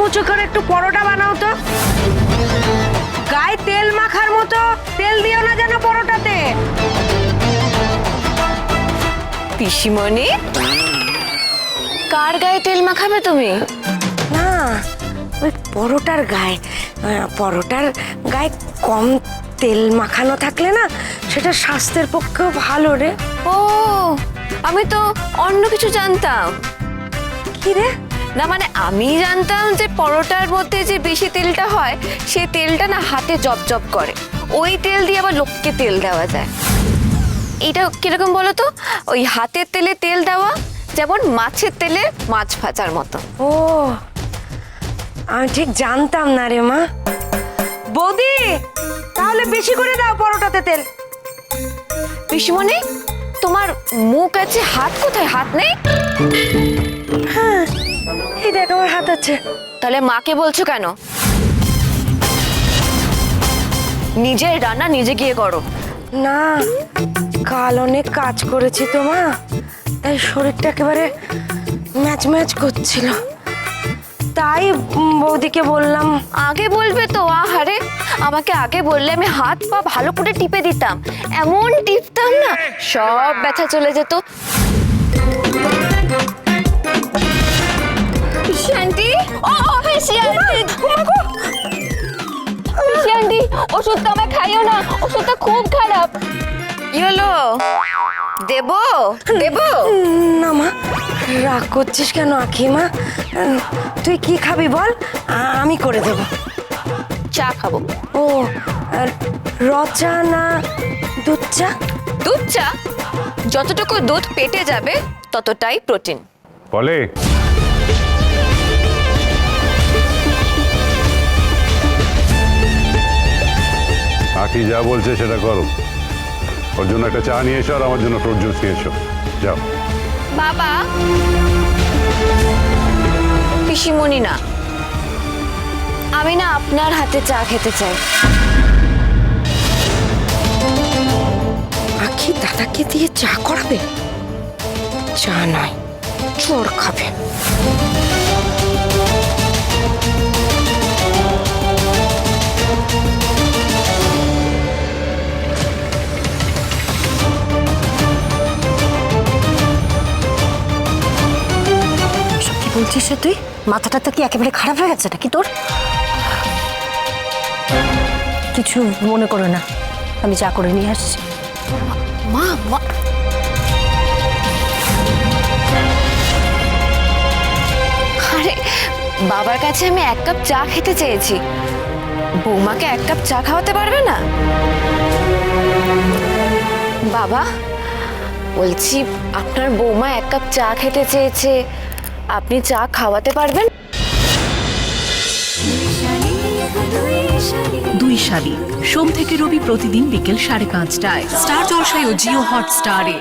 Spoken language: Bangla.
মুচো করে একটু পরোটা বানাও তো। গায়ে তেল মাখার মতো তেল দিও না যেন পরোটাতে। পিসিমণি, কার গায়ে তেল মাখাবে তুমি? না, ওই পরোটার গায়ে, পরোটার গায়ে কম তেল মাখানো থাকলে না সেটা স্বাস্থ্যের পক্ষেও ভালো রে। ও, আমি তো অন্য কিছু জানতাম। কি রে? না মানে আমি জানতাম যে পরোটার মধ্যে যে বেশি তেলটা হয় সেই তেলটা না হাতে জবজব করে, ওই তেল দিয়ে আবার লোককে তেল দেওয়া যায়। এটা কিরকম বলো তো? ওই হাতের তেলে তেল দেওয়া যেমন মাছের তেলে মাছ ভাজার মতো। ও, আমি ঠিক জানতাম না রে মা। বৌদি, তাহলে বেশি করে দাও পরোটাতে তেল। পিসিমণি, তোমার মুখ আছে, হাত কোথায়? হাত নেই? হ্যাঁ, এই দেখ আমার হাত আছে। তাহলে মাকে বলছো কেন? নিজের রান্না নিজে গিয়ে করো। না, কাল অনেক কাজ করেছি তো মা, তাই শরীরটা একেবারে ম্যাচ ম্যাচ করছিল, তাই বৌদিকে বললাম। আগে বলবে তো। আহারে, আমাকে আগে বললে আমি হাত পা ভালো করে টিপে দিতাম, এমন টিপতাম না সব ব্যথা চলে যেত। পিসি আন্টি, ও পিসি আন্টি, পিসি আন্টি, ওষুধটা আমায় খাইও না, ওষুধটা খুব খারাপ। কি হলো? দেবো দেবো? না মা, রাগ করছিস কেন আখি মা? তুই কি খাবি বল, আমি করে দেব। চা খাবো। ও, আর র চা না দুধ চা? দুধ চা। যতটুকু দুধ পেটে যাবে ততটাই প্রোটিন। বলে আখি যা বলছে সেটা করো। ওর জন্য একটা চা নিয়ে এসো আর আমার জন্য ফ্রুট জুস নিয়ে এসো। যাও। বাবা, পিসিমণি না, আমি না আপনার হাতে চা খেতে চাই। আখি দাদাকে দিয়ে চা করাবে? চা নয়, চোর খাবে। কি বলছিস রে তুই? মাথাটা তো কি একেবারে খারাপ হয়ে গেছে নাকি তোর? কিছু মনে করো না, আমি চা করে নিয়ে আসছি। মা, মা, আরে বাবার কাছে আমি 1 কাপ চা খেতে চেয়েছি, বৌমাকে 1 কাপ চা খাওয়াতে পারবে না? বাবা, বলছি আপনার বৌমা 1 কাপ চা খেতে চেয়েছে, আপনি চা খাওয়াতে পারবেন? দুই শালিক সোম থেকে রবি প্রতিদিন বিকেল 5:30টায় স্টার জলসায় ও জিও হটস্টারে।